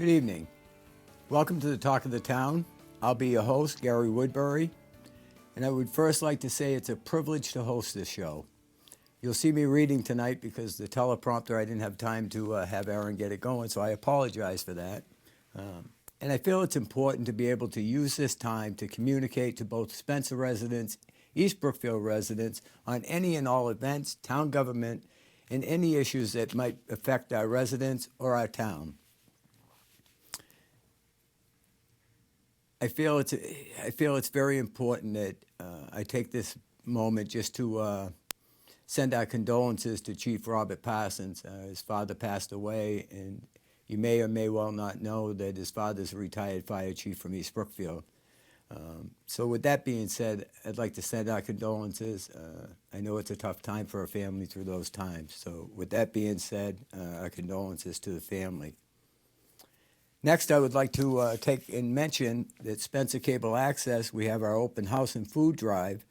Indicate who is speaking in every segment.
Speaker 1: Good evening. Welcome to the Talk of the Town. I'll be your host, Gary Woodbury, and I would first like to say it's a privilege to host this show. You'll see me reading tonight because the teleprompter, I didn't have time to have Aaron get it going, so I apologize for that. And I feel it's important to be able to use this time to communicate to both Spencer residents, East Brookfield residents, on any and all events, town government, and any issues that might affect our residents or our town. I feel it's very important that I take this moment just to send our condolences to Chief Robert Parsons. His father passed away, and you may or may well not know that his father's a retired fire chief from East Brookfield. So with that being said, I'd like to send our condolences. I know it's a tough time for a family through those times. So with that being said, our condolences to the family. Next, I would like to take and mention that Spencer Cable Access, we have our open house and food drive.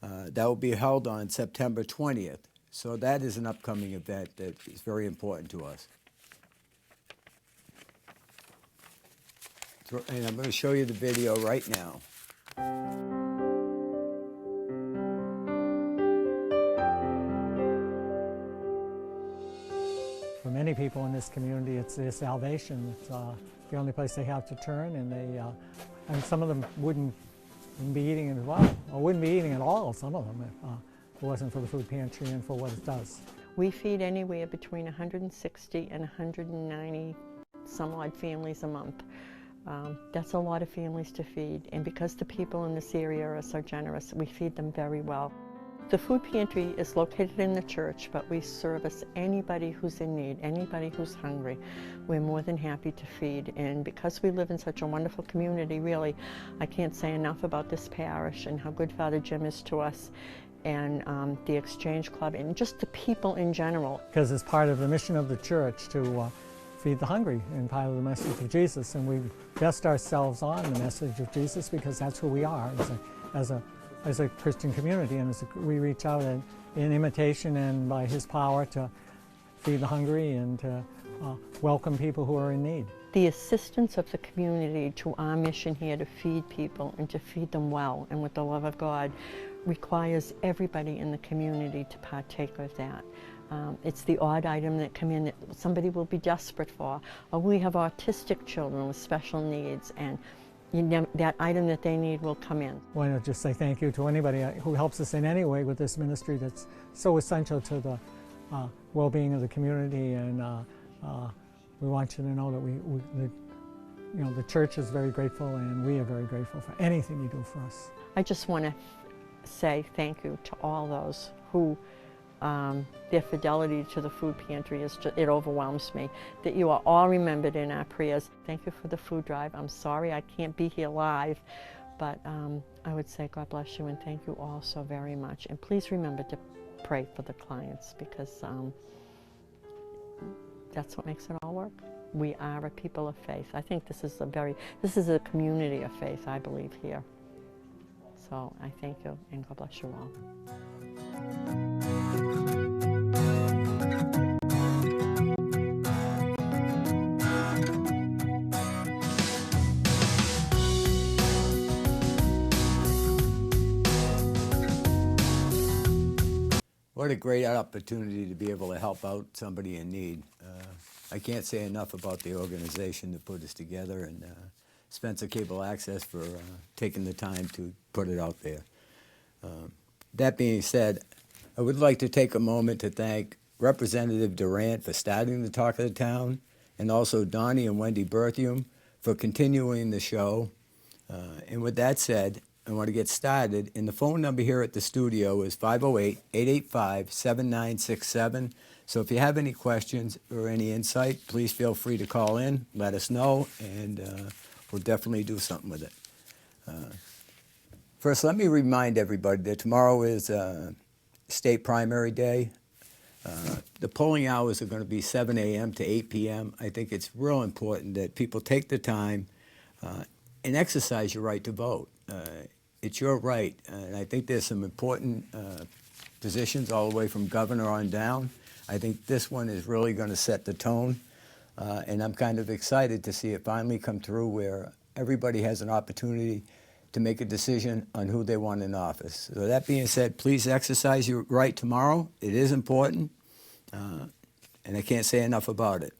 Speaker 1: That will be held on September 20th. So that is an upcoming event that is very important to us. And I'm going to show you the video right now.
Speaker 2: For many people in this community, it's their salvation. It's the only place they have to turn, and some of them wouldn't be eating as well, or wouldn't be eating at all, some of them, if it wasn't for the food pantry and for what it does.
Speaker 3: We feed anywhere between 160 and 190 some odd families a month. That's a lot of families to feed, and because the people in this area are so generous, we feed them very well. The food pantry is located in the church, but we service anybody who's in need, anybody who's hungry. We're more than happy to feed, and because we live in such a wonderful community, really, I can't say enough about this parish and how good Father Jim is to us, and the Exchange Club, and just the people in general.
Speaker 2: Because it's part of the mission of the church to feed the hungry, and part of the message of Jesus, and we vest ourselves on the message of Jesus because that's who we are as a Christian community, and we reach out in imitation and by His power to feed the hungry and to welcome people who are in need.
Speaker 3: The assistance of the community to our mission here to feed people and to feed them well and with the love of God requires everybody in the community to partake of that. It's the odd item that come in that somebody will be desperate for, or we have autistic children with special needs, and that item that they need will come in.
Speaker 2: I want to just say thank you to anybody who helps us in any way with this ministry that's so essential to the well-being of the community, and we want you to know that the church is very grateful, and we are very grateful for anything you do for us.
Speaker 3: I just want to say thank you to all those who their fidelity to the food pantry it overwhelms me. That you are all remembered in our prayers. Thank you for the food drive. I'm sorry I can't be here live, but I would say God bless you and thank you all so very much. And please remember to pray for the clients, because that's what makes it all work. We are a people of faith. I think this is a community of faith, I believe, here. So I thank you and God bless you all.
Speaker 1: What a great opportunity to be able to help out somebody in need. I can't say enough about the organization that put us together, and Spencer Cable Access for taking the time to put it out there. That being said, I would like to take a moment to thank Representative Durant for starting the Talk of the Town, and also Donnie and Wendy Berthium for continuing the show. And with that said, I want to get started, and the phone number here at the studio is 508-885-7967. So if you have any questions or any insight, please feel free to call in, let us know, and we'll definitely do something with it. First, let me remind everybody that tomorrow is state primary day. The polling hours are going to be 7 a.m. to 8 p.m. I think it's real important that people take the time and exercise your right to vote. It's your right, and I think there's some important positions all the way from governor on down. I think this one is really going to set the tone. and I'm kind of excited to see it finally come through where everybody has an opportunity to make a decision on who they want in office. So that being said, please exercise your right tomorrow. It is important, and I can't say enough about it.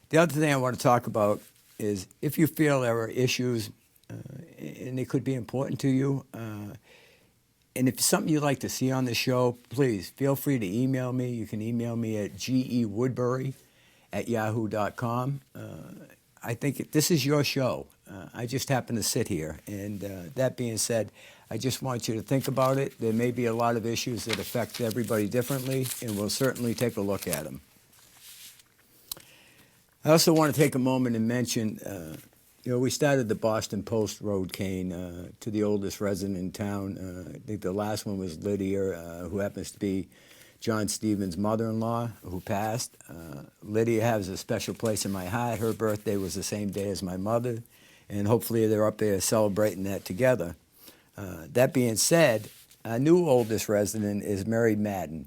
Speaker 1: The other thing I want to talk about is if you feel there are issues and they could be important to you, and if it's something you'd like to see on the show, please feel free to email me. You can email me at gewoodbury@yahoo.com. I think this is your show. I just happen to sit here. And that being said, I just want you to think about it. There may be a lot of issues that affect everybody differently, and we'll certainly take a look at them. I also want to take a moment and mention, we started the Boston Post Road cane to the oldest resident in town. I think the last one was Lydia, who happens to be John Stevens' mother-in-law, who passed. Lydia has a special place in my heart. Her birthday was the same day as my mother, and hopefully they're up there celebrating that together. That being said, our new oldest resident is Mary Madden.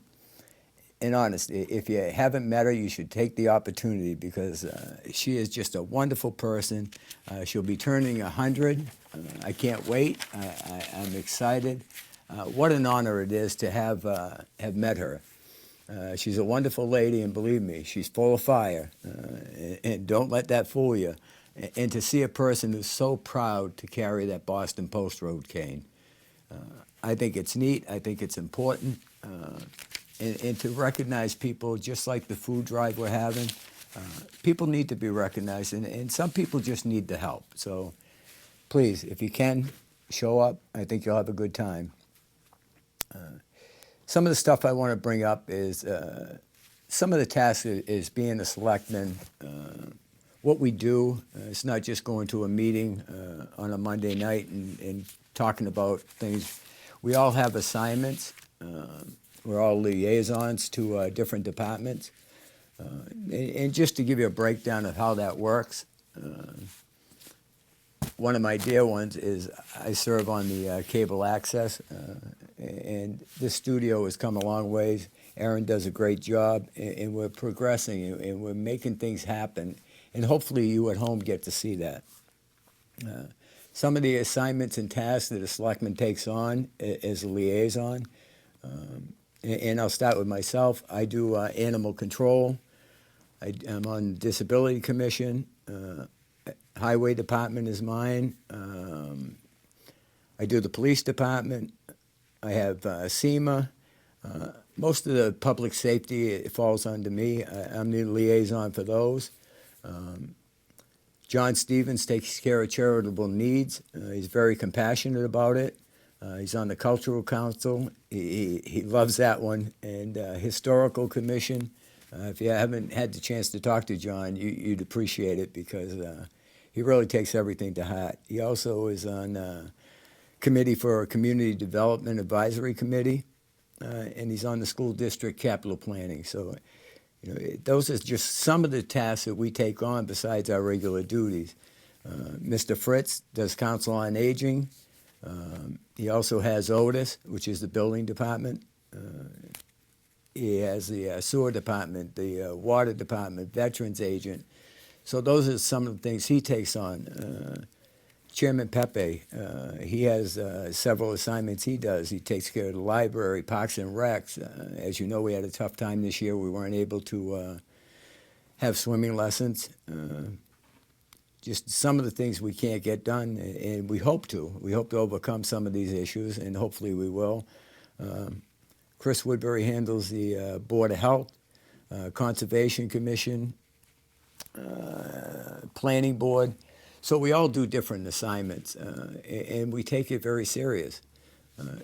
Speaker 1: And honestly, if you haven't met her, you should take the opportunity because she is just a wonderful person. She'll be turning 100. I can't wait. I'm excited. What an honor it is to have met her. She's a wonderful lady, and believe me, she's full of fire. And don't let that fool you. And to see a person who's so proud to carry that Boston Post Road cane. I think it's neat. I think it's important. And to recognize people, just like the food drive we're having, people need to be recognized, and some people just need the help. So please, if you can, show up. I think you'll have a good time. Some of the stuff I want to bring up is some of the tasks is being a selectman. What we do, it's not just going to a meeting on a Monday night and talking about things. We all have assignments. We're all liaisons to different departments. And just to give you a breakdown of how that works, one of my dear ones is I serve on the cable access, and this studio has come a long ways. Aaron does a great job, and we're progressing, and we're making things happen, and hopefully you at home get to see that. Some of the assignments and tasks that a selectman takes on as a liaison, and I'll start with myself. I do animal control. I'm on the Disability Commission. Highway Department is mine. I do the Police Department. I have SEMA. Most of the public safety, it falls under me. I'm the liaison for those. John Stevens takes care of charitable needs. He's very compassionate about it. He's on the Cultural Council. He loves that one. And Historical Commission. If you haven't had the chance to talk to John, you'd appreciate it because he really takes everything to heart. He also is on committee for Community Development Advisory Committee, and he's on the School District Capital Planning. So, those are just some of the tasks that we take on besides our regular duties. Mr. Fritz does Council on Aging. He also has Otis, which is the building department. He has the sewer department, the water department, veterans agent. So those are some of the things he takes on. Chairman Pepe, he has several assignments he does. He takes care of the library, Parks and Recs. As you know, we had a tough time this year. We weren't able to have swimming lessons. Just some of the things we can't get done, and we hope to. We hope to overcome some of these issues, and hopefully we will. Chris Woodbury handles the Board of Health, Conservation Commission, Planning Board. So we all do different assignments, and we take it very serious.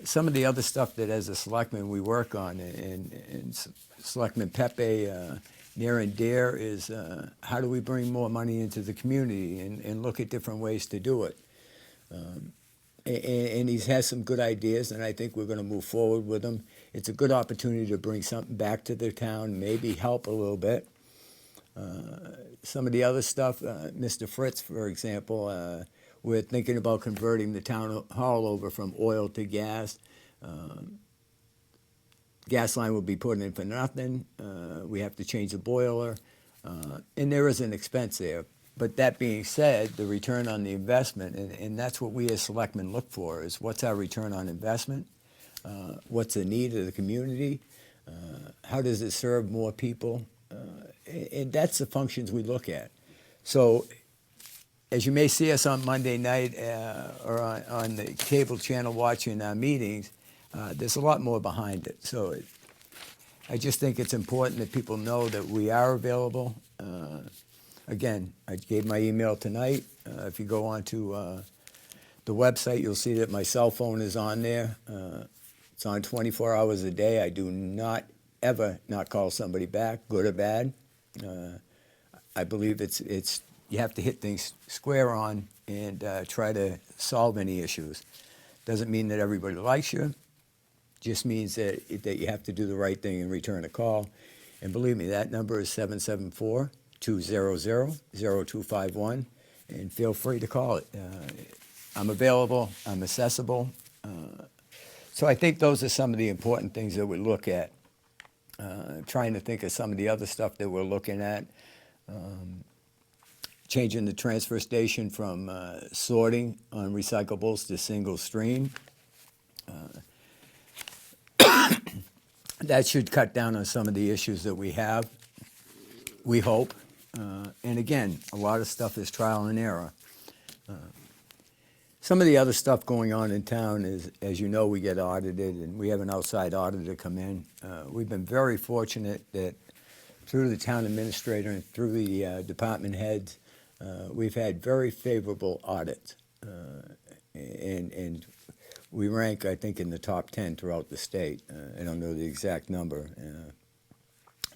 Speaker 1: Some of the other stuff that as a selectman we work on, and Selectman Pepe, near and dear, is how do we bring more money into the community and look at different ways to do it. And he has some good ideas, and I think we're going to move forward with them. It's a good opportunity to bring something back to the town, maybe help a little bit. Some of the other stuff, Mr. Fritz, for example, we're thinking about converting the town hall over from oil to gas. Gas line will be put in for nothing. We have to change the boiler. And there is an expense there. But that being said, the return on the investment, and that's what we as selectmen look for, is what's our return on investment? What's the need of the community? How does it serve more people? And that's the functions we look at. So as you may see us on Monday night or on the cable channel watching our meetings, there's a lot more behind it. So I just think it's important that people know that we are available. Again, I gave my email tonight. If you go onto the website, you'll see that my cell phone is on there. It's on 24 hours a day. I do not ever not call somebody back, good or bad. I believe it's you have to hit things square on and try to solve any issues. Doesn't mean that everybody likes you. Just means that you have to do the right thing and return a call. And believe me, that number is 774-200-0251, and feel free to call it. I'm available. I'm accessible. So I think those are some of the important things that we look at. Trying to think of some of the other stuff that we're looking at. Changing the transfer station from sorting on recyclables to single stream. That should cut down on some of the issues that we have, we hope. And again, a lot of stuff is trial and error. Some of the other stuff going on in town is, as you know, we get audited, and we have an outside auditor come in. We've been very fortunate that through the town administrator and through the department heads, we've had very favorable audits. And we rank, I think, in the top 10 throughout the state. I don't know the exact number.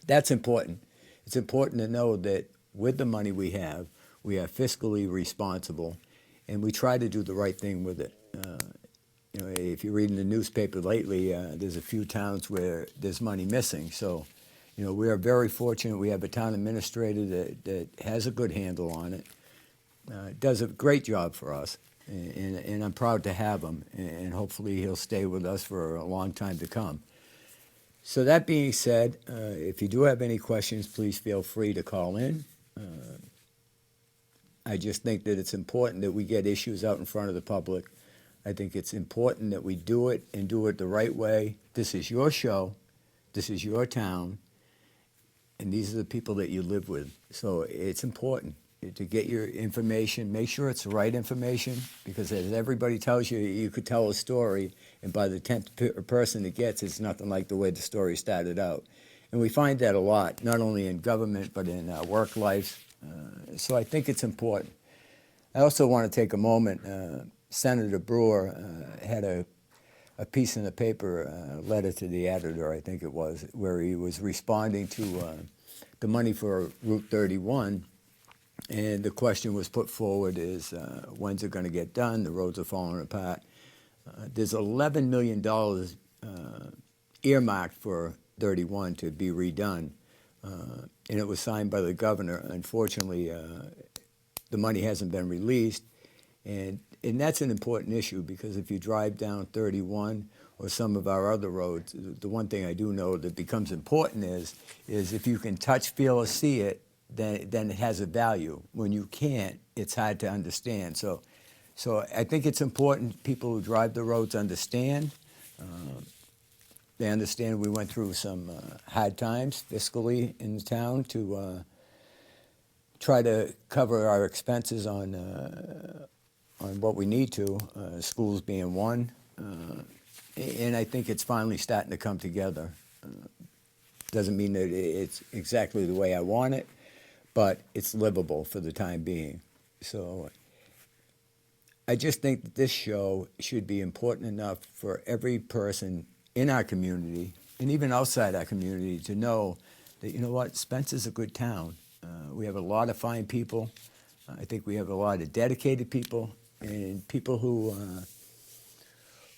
Speaker 1: That's important. It's important to know that with the money we are fiscally responsible, and we try to do the right thing with it. You know, if you read in the newspaper lately, there's a few towns where there's money missing. So, you know, we are very fortunate. We have a town administrator that has a good handle on it, does a great job for us, and I'm proud to have him, and hopefully he'll stay with us for a long time to come. So that being said, if you do have any questions, please feel free to call in. I just think that it's important that we get issues out in front of the public. I think it's important that we do it and do it the right way. This is your show. This is your town. And these are the people that you live with. So it's important to get your information. Make sure it's the right information, because as everybody tells you, you could tell a story, and by the 10th person it gets, it's nothing like the way the story started out. And we find that a lot, not only in government, but in work life. So I think it's important. I also want to take a moment. Senator Brewer had a piece in the paper, a letter to the editor, I think it was, where he was responding to the money for Route 31. And the question was put forward is, when's it going to get done? The roads are falling apart. There's $11 million earmarked for 31 to be redone. And it was signed by the governor. Unfortunately, the money hasn't been released. And that's an important issue, because if you drive down 31 or some of our other roads, the one thing I do know that becomes important is if you can touch, feel, or see it, then it has a value. When you can't, it's hard to understand. So I think it's important people who drive the roads understand. They understand we went through some hard times fiscally in the town to try to cover our expenses on what we need to, schools being one. And I think it's finally starting to come together. Doesn't mean that it's exactly the way I want it, but it's livable for the time being. So I just think that this show should be important enough for every person in our community, and even outside our community, to know that, you know what, Spencer's a good town. We have a lot of fine people. I think we have a lot of dedicated people, and people who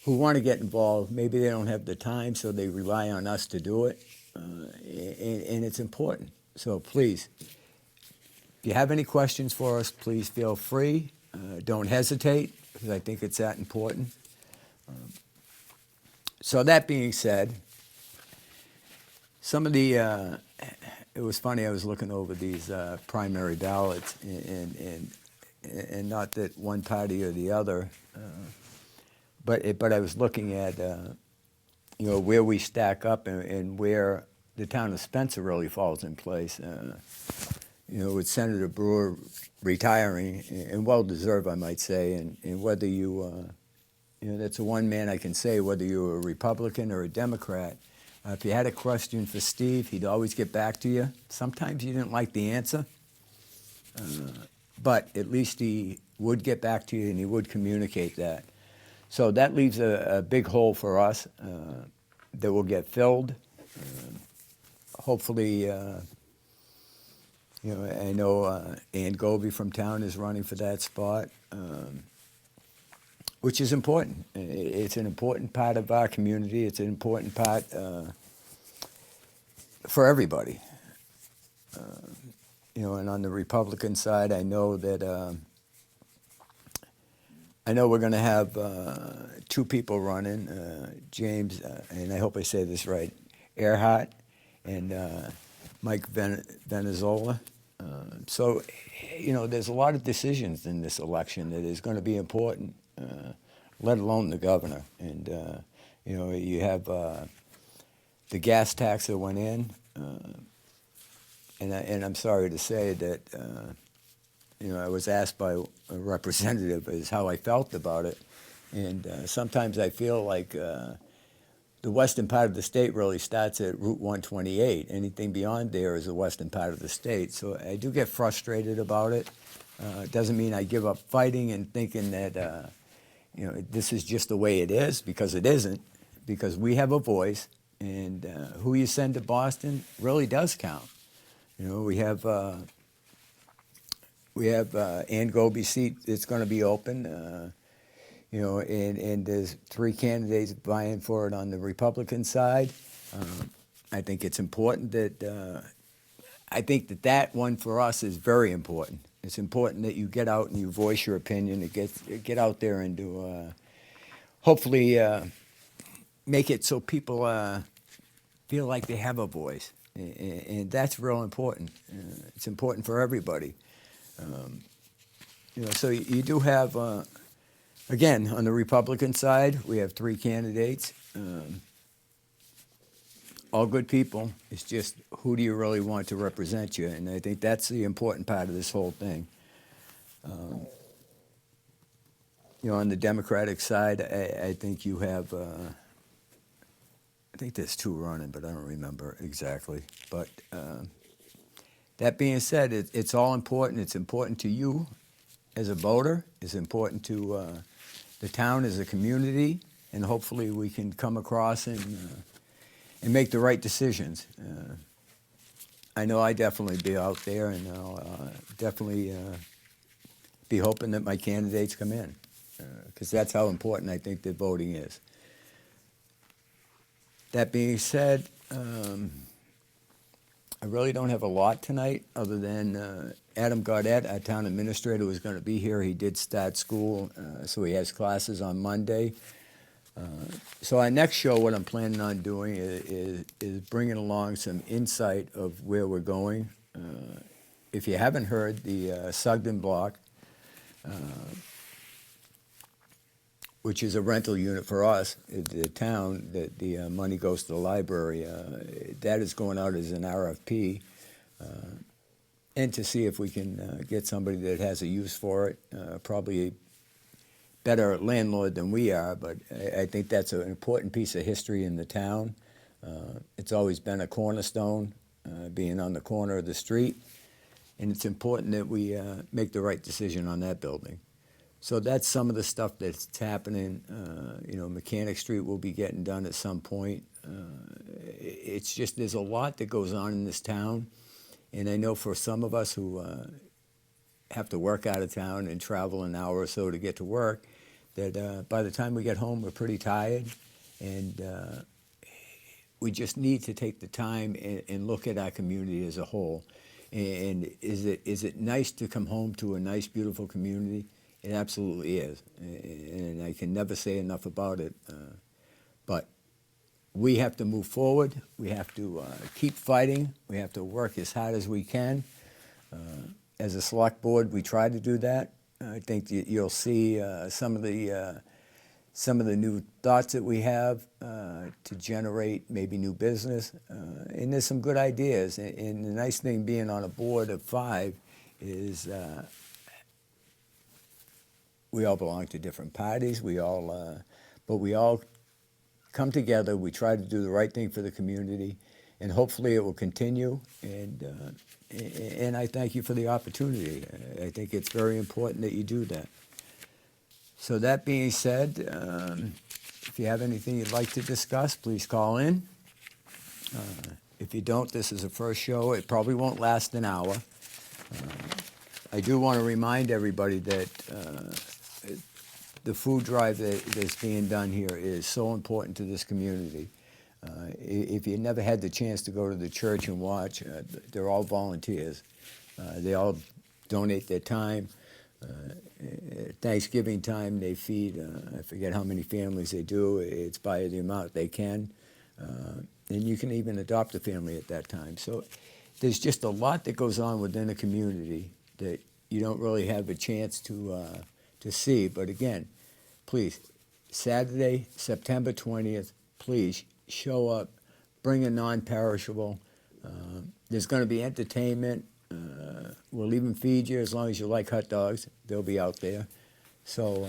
Speaker 1: want to get involved. Maybe they don't have the time, so they rely on us to do it, and it's important. So please, if you have any questions for us, please feel free. Don't hesitate, because I think it's that important. So that being said, some of the it was funny. I was looking over these primary ballots, and not that one party or the other, but I was looking at where we stack up and where the town of Spencer really falls in place. With Senator Brewer retiring, and well deserved, I might say, and whether that's the one man I can say, whether you're a Republican or a Democrat. If you had a question for Steve, he'd always get back to you. Sometimes you didn't like the answer, but at least he would get back to you and he would communicate that. So that leaves a big hole for us that will get filled. Hopefully, I know Ann Goby from town is running for that spot, which is important. It's an important part of our community. It's an important part for everybody. And on the Republican side, I know that we're going to have two people running, James, and I hope I say this right, Earhart and Mike Venezola. So, there's a lot of decisions in this election that is going to be important, let alone the governor. And, you have the gas tax that went in, and I'm sorry to say that, I was asked by a representative is how I felt about it. And sometimes I feel like the western part of the state really starts at Route 128. Anything beyond there is the western part of the state. So I do get frustrated about it. It doesn't mean I give up fighting and thinking that, this is just the way it is, because it isn't, because we have a voice, and who you send to Boston really does count. We have Ann Goby's seat that's going to be open, and there's three candidates vying for it on the Republican side. I think it's important that that one for us is very important. It's important that you get out and you voice your opinion. Get out there and do hopefully make it so people feel like they have a voice, and that's real important. It's important for everybody. So you do have, again, on the Republican side, we have three candidates, all good people. It's just, who do you really want to represent you? And I think that's the important part of this whole thing. On the Democratic side, I think you have, I think there's two running, but I don't remember exactly. But that being said, it's all important. It's important to you as a voter. It's important to the town as a community, and hopefully we can come across and make the right decisions. I know I definitely be out there, and I'll definitely be hoping that my candidates come in, because that's how important I think that voting is. That being said, I really don't have a lot tonight, other than Adam Gaudette, our town administrator, was going to be here. He did start school, so he has classes on Monday. So our next show, what I'm planning on doing is bringing along some insight of where we're going. If you haven't heard, the Sugden Block, which is a rental unit for us, the town, that the money goes to the library, that is going out as an RFP, and to see if we can get somebody that has a use for it, probably a better landlord than we are, but I think that's an important piece of history in the town. It's always been a cornerstone, being on the corner of the street, and it's important that we make the right decision on that building. So that's some of the stuff that's happening. Mechanic Street will be getting done at some point. It's just, there's a lot that goes on in this town, and I know for some of us who have to work out of town and travel an hour or so to get to work, that by the time we get home, we're pretty tired, and we just need to take the time and look at our community as a whole. And is it nice to come home to a nice, beautiful community? It absolutely is, and I can never say enough about it. But we have to move forward. We have to keep fighting. We have to work as hard as we can. As a select board, we try to do that. I think you'll see some of the new thoughts that we have to generate maybe new business. And there's some good ideas. And the nice thing being on a board of 5 is we all belong to different parties. But we all come together. We try to do the right thing for the community, and hopefully it will continue. And I thank you for the opportunity. I think it's very important that you do that. So that being said, if you have anything you'd like to discuss, please call in. If you don't, this is a first show. It probably won't last an hour. I do want to remind everybody that the food drive that's being done here is so important to this community. If you never had the chance to go to the church and watch, they're all volunteers. They all donate their time. Thanksgiving time, they feed, I forget how many families they do. It's by the amount they can. And you can even adopt a family at that time. So there's just a lot that goes on within a community that you don't really have a chance to see. But again, please, Saturday, September 20th, please show up, bring a non-perishable. There's going to be entertainment. We'll even feed you as long as you like hot dogs. They'll be out there. So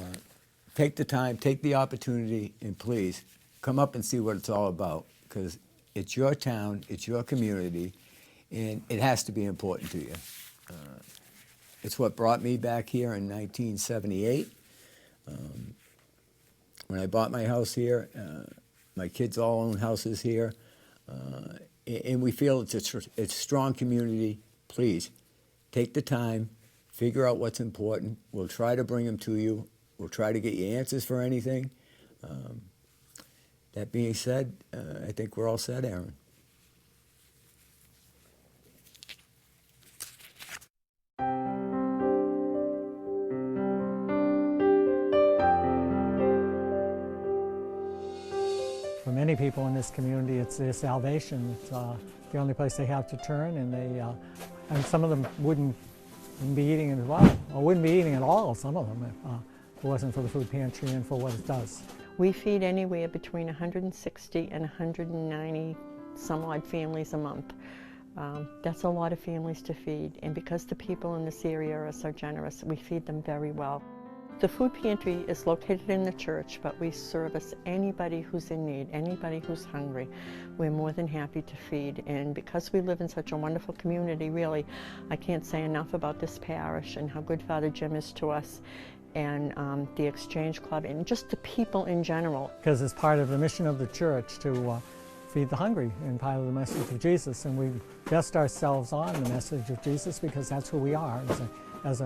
Speaker 1: take the time, take the opportunity, and please come up and see what it's all about, because it's your town, it's your community, and it has to be important to you. It's what brought me back here in 1978. When I bought my house here, my kids all own houses here, and we feel it's a strong community. Please, take the time, figure out what's important. We'll try to bring them to you. We'll try to get you answers for anything. That being said, I think we're all set, Aaron.
Speaker 2: For many people in this community, it's their salvation. It's the only place they have to turn, and some of them wouldn't be eating as well, or wouldn't be eating at all, some of them, if it wasn't for the food pantry and for what it does.
Speaker 3: We feed anywhere between 160 and 190 some odd families a month. That's a lot of families to feed, and because the people in this area are so generous, we feed them very well. The food pantry is located in the church, but we service anybody who's in need, anybody who's hungry. We're more than happy to feed, and because we live in such a wonderful community, really, I can't say enough about this parish and how good Father Jim is to us, and the Exchange Club, and just the people in general.
Speaker 2: Because it's part of the mission of the church to feed the hungry and part of the message of Jesus, and we vest ourselves on the message of Jesus because that's who we are as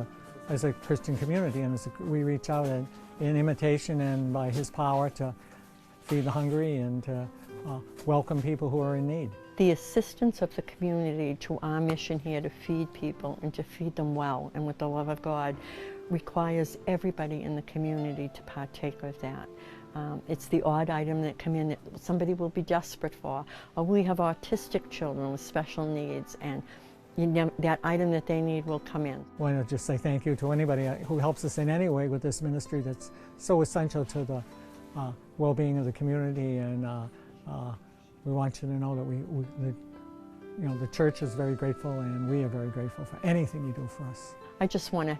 Speaker 2: a Christian community, and we reach out in imitation and by His power to feed the hungry and to welcome people who are in need.
Speaker 3: The assistance of the community to our mission here to feed people and to feed them well and with the love of God requires everybody in the community to partake of that. It's the odd item that come in that somebody will be desperate for, or we have autistic children with special needs, and that item that they need will come in.
Speaker 2: I want to just say thank you to anybody who helps us in any way with this ministry that's so essential to the well-being of the community, and we want you to know that the church is very grateful, and we are very grateful for anything you do for us.
Speaker 3: I just want to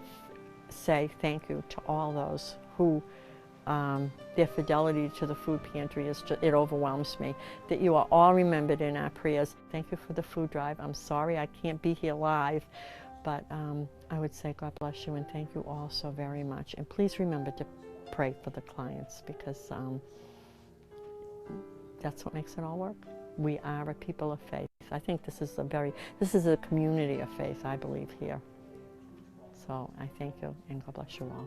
Speaker 3: say thank you to all those who their fidelity to the food pantry it overwhelms me. That you are all remembered in our prayers. Thank you for the food drive. I'm sorry I can't be here live, but I would say God bless you and thank you all so very much. And please remember to pray for the clients, because that's what makes it all work. We are a people of faith. I think this is a community of faith, I believe, here. So I thank you and God bless you all.